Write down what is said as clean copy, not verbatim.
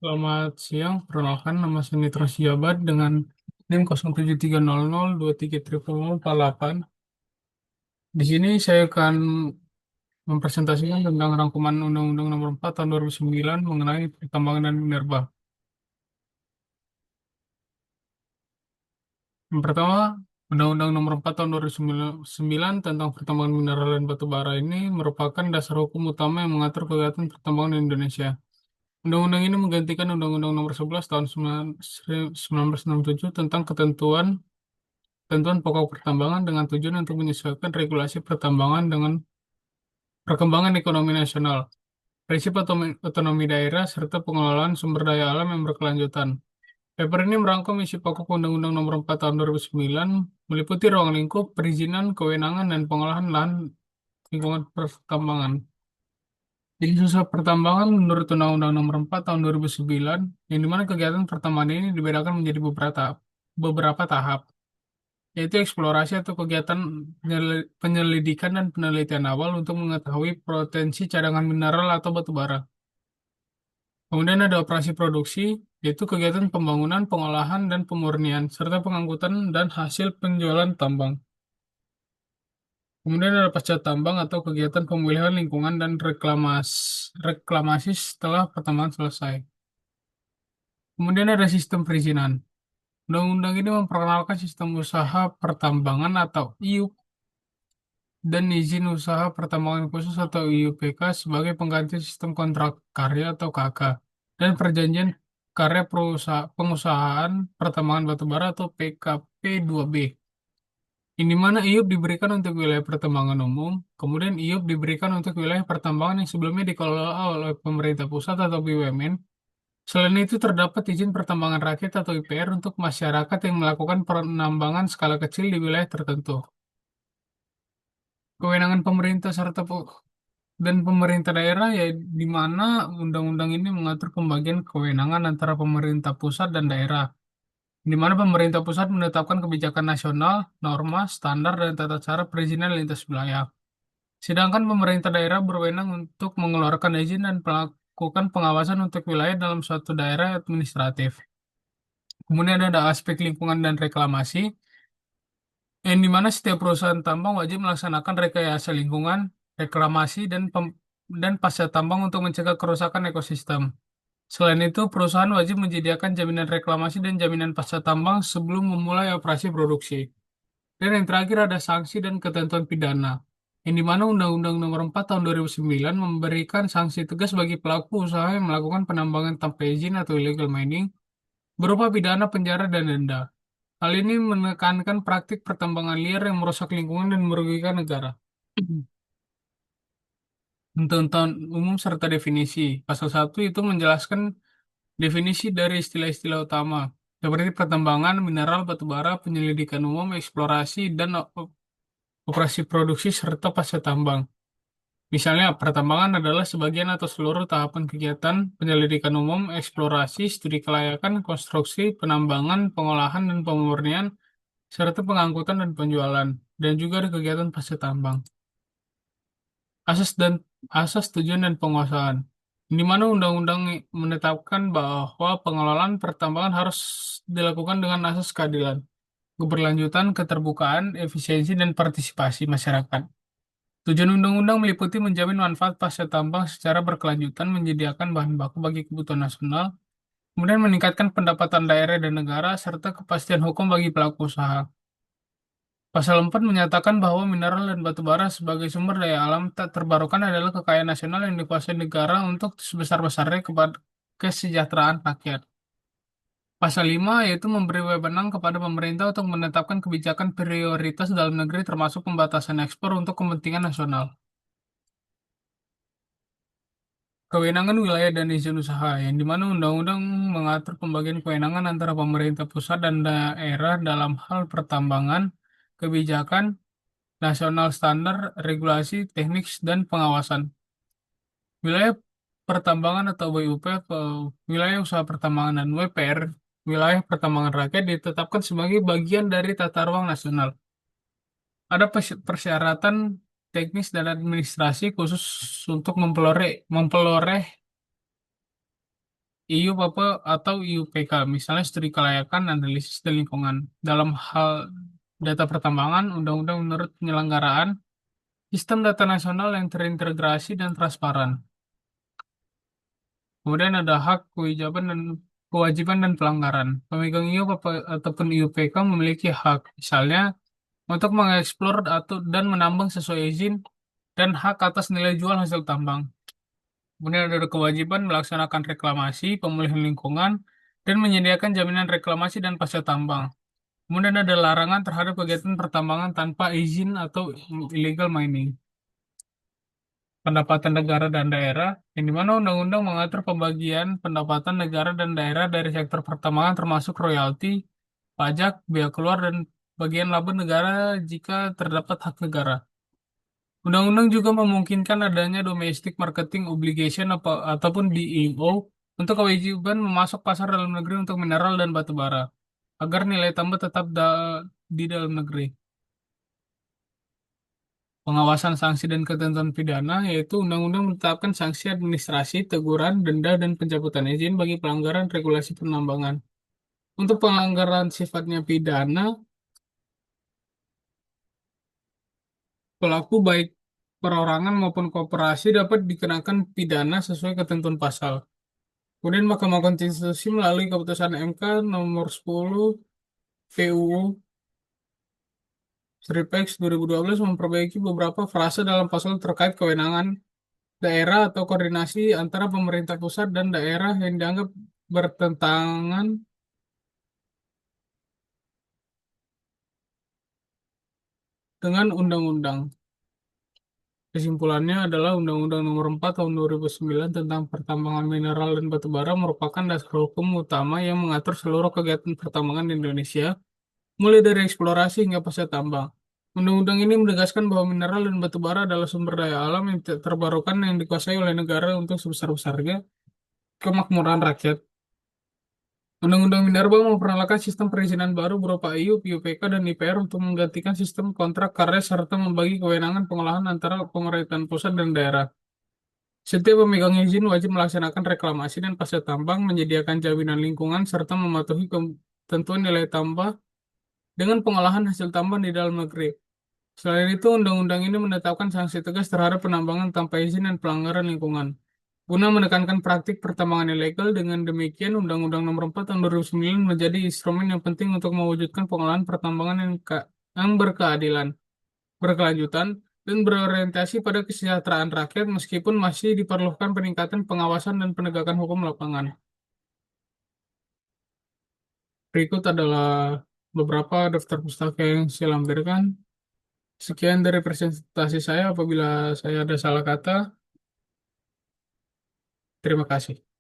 Selamat siang, perkenalkan nama saya Nitra Siabat dengan NIM 0730023348. Di sini saya akan mempresentasikan tentang rangkuman Undang-Undang Nomor 4 Tahun 2009 mengenai pertambangan dan minerba. Yang pertama, Undang-Undang Nomor 4 Tahun 2009 tentang pertambangan mineral dan batu bara ini merupakan dasar hukum utama yang mengatur kegiatan pertambangan di Indonesia. Undang-undang ini menggantikan Undang-Undang Nomor 11 Tahun 1967 tentang ketentuan pokok pertambangan dengan tujuan untuk menyesuaikan regulasi pertambangan dengan perkembangan ekonomi nasional, prinsip otonomi daerah, serta pengelolaan sumber daya alam yang berkelanjutan. Paper ini merangkum isi pokok Undang-Undang Nomor 4 Tahun 2009, meliputi ruang lingkup, perizinan, kewenangan, dan pengolahan lahan lingkungan pertambangan. Jenis usaha pertambangan menurut Undang-Undang Nomor 4 Tahun 2009, yang dimana kegiatan pertambangan ini dibedakan menjadi beberapa tahap, yaitu eksplorasi atau kegiatan penyelidikan dan penelitian awal untuk mengetahui potensi cadangan mineral atau batu bara. Kemudian ada operasi produksi, yaitu kegiatan pembangunan, pengolahan, dan pemurnian, serta pengangkutan dan hasil penjualan tambang. Kemudian ada pasca tambang atau kegiatan pemulihan lingkungan dan reklamasi setelah pertambangan selesai. Kemudian ada sistem perizinan. Undang-undang ini memperkenalkan sistem usaha pertambangan atau IUP dan izin usaha pertambangan khusus atau IUPK sebagai pengganti sistem kontrak karya atau KK dan perjanjian karya pengusahaan pertambangan batubara atau PKP 2B. Ini mana IUP diberikan untuk wilayah pertambangan umum, kemudian IUP diberikan untuk wilayah pertambangan yang sebelumnya dikelola oleh pemerintah pusat atau BUMN. Selain itu terdapat izin pertambangan rakyat atau IPR untuk masyarakat yang melakukan penambangan skala kecil di wilayah tertentu. Kewenangan pemerintah dan pemerintah daerah ya di mana undang-undang ini mengatur pembagian kewenangan antara pemerintah pusat dan daerah. Di mana pemerintah pusat menetapkan kebijakan nasional, norma, standar, dan tata cara perizinan lintas wilayah. Sedangkan pemerintah daerah berwenang untuk mengeluarkan izin dan melakukan pengawasan untuk wilayah dalam suatu daerah administratif. Kemudian ada aspek lingkungan dan reklamasi, yang dimana setiap perusahaan tambang wajib melaksanakan rekayasa lingkungan, reklamasi, dan pasca tambang untuk mencegah kerusakan ekosistem. Selain itu, perusahaan wajib menyediakan jaminan reklamasi dan jaminan pasca tambang sebelum memulai operasi produksi. Dan yang terakhir ada sanksi dan ketentuan pidana, yang dimana Undang-Undang Nomor 4 Tahun 2009 memberikan sanksi tegas bagi pelaku usaha yang melakukan penambangan tanpa izin atau illegal mining, berupa pidana penjara dan denda. Hal ini menekankan praktik pertambangan liar yang merusak lingkungan dan merugikan negara. Tentang umum serta definisi. Pasal 1 itu menjelaskan definisi dari istilah-istilah utama, seperti pertambangan, mineral, batu bara, penyelidikan umum, eksplorasi, dan operasi produksi serta pasca tambang. Misalnya, pertambangan adalah sebagian atau seluruh tahapan kegiatan penyelidikan umum, eksplorasi, studi kelayakan, konstruksi, penambangan, pengolahan, dan pemurnian, serta pengangkutan dan penjualan, dan juga ada kegiatan pasca tambang. Asas dan asas tujuan dan penguasaan. Di mana undang-undang menetapkan bahwa pengelolaan pertambangan harus dilakukan dengan asas keadilan, keberlanjutan, keterbukaan, efisiensi, dan partisipasi masyarakat. Tujuan undang-undang meliputi menjamin manfaat pasca tambang secara berkelanjutan, menyediakan bahan baku bagi kebutuhan nasional, kemudian meningkatkan pendapatan daerah dan negara, serta kepastian hukum bagi pelaku usaha. Pasal 4 menyatakan bahwa mineral dan batu bara sebagai sumber daya alam tak terbarukan adalah kekayaan nasional yang dikuasai negara untuk sebesar-besarnya kepada kesejahteraan rakyat. Pasal 5 yaitu memberi wewenang kepada pemerintah untuk menetapkan kebijakan prioritas dalam negeri termasuk pembatasan ekspor untuk kepentingan nasional. Kewenangan wilayah dan izin usaha, yang dimana undang-undang mengatur pembagian kewenangan antara pemerintah pusat dan daerah dalam hal pertambangan, kebijakan, nasional standar, regulasi, teknik, dan pengawasan. Wilayah pertambangan atau WUP, wilayah usaha pertambangan dan WPR, wilayah pertambangan rakyat ditetapkan sebagai bagian dari tata ruang nasional. Ada persyaratan teknis dan administrasi khusus untuk mempeloreh IUP apa atau IUPK, misalnya studi kelayakan, analisis, dan lingkungan. Dalam hal data pertambangan, undang-undang menurut penyelenggaraan sistem data nasional yang terintegrasi dan transparan. Kemudian ada hak, kewajiban dan pelanggaran. Pemegang IUP ataupun IUPK memiliki hak, misalnya untuk mengeksplor atau dan menambang sesuai izin dan hak atas nilai jual hasil tambang. Kemudian ada kewajiban melaksanakan reklamasi, pemulihan lingkungan, dan menyediakan jaminan reklamasi dan pasca tambang. Kemudian ada larangan terhadap kegiatan pertambangan tanpa izin atau illegal mining. Pendapatan negara dan daerah, yang dimana undang-undang mengatur pembagian pendapatan negara dan daerah dari sektor pertambangan termasuk royalti, pajak, biaya keluar, dan bagian laba negara jika terdapat hak negara. Undang-undang juga memungkinkan adanya domestic marketing obligation ataupun DMO untuk kewajiban memasok pasar dalam negeri untuk mineral dan batu bara agar nilai tambah tetap di dalam negeri. Pengawasan sanksi dan ketentuan pidana yaitu undang-undang menetapkan sanksi administrasi, teguran, denda, dan pencabutan izin bagi pelanggaran regulasi penambangan. Untuk pelanggaran sifatnya pidana, pelaku baik perorangan maupun koperasi dapat dikenakan pidana sesuai ketentuan pasal. Kemudian Mahkamah Konstitusi melalui keputusan MK nomor 10 PUU Strip X 2012 memperbaiki beberapa frase dalam pasal terkait kewenangan daerah atau koordinasi antara pemerintah pusat dan daerah yang dianggap bertentangan dengan undang-undang. Kesimpulannya adalah Undang-Undang Nomor 4 Tahun 2009 tentang Pertambangan Mineral dan Batu Bara merupakan dasar hukum utama yang mengatur seluruh kegiatan pertambangan di Indonesia, mulai dari eksplorasi hingga pasca tambang. Undang-undang ini menegaskan bahwa mineral dan batu bara adalah sumber daya alam yang terbarukan yang dikuasai oleh negara untuk sebesar-besarnya kemakmuran rakyat. Undang-Undang Minerba memperkenalkan sistem perizinan baru berupa IUP, IUPK, dan IPR untuk menggantikan sistem kontrak karya serta membagi kewenangan pengolahan antara pemerintahan pusat dan daerah. Setiap pemegang izin wajib melaksanakan reklamasi dan pasca tambang, menyediakan jaminan lingkungan, serta mematuhi ketentuan nilai tambah dengan pengolahan hasil tambang di dalam negeri. Selain itu, undang-undang ini menetapkan sanksi tegas terhadap penambangan tanpa izin dan pelanggaran lingkungan. Guna menekankan praktik pertambangan ilegal, dengan demikian Undang-Undang Nomor 4 Tahun 2009 menjadi instrumen yang penting untuk mewujudkan pengolahan pertambangan yang berkeadilan, berkelanjutan, dan berorientasi pada kesejahteraan rakyat meskipun masih diperlukan peningkatan pengawasan dan penegakan hukum lapangan. Berikut adalah beberapa daftar pustaka yang saya lampirkan. Sekian dari presentasi saya. Apabila saya ada salah kata, terima kasih.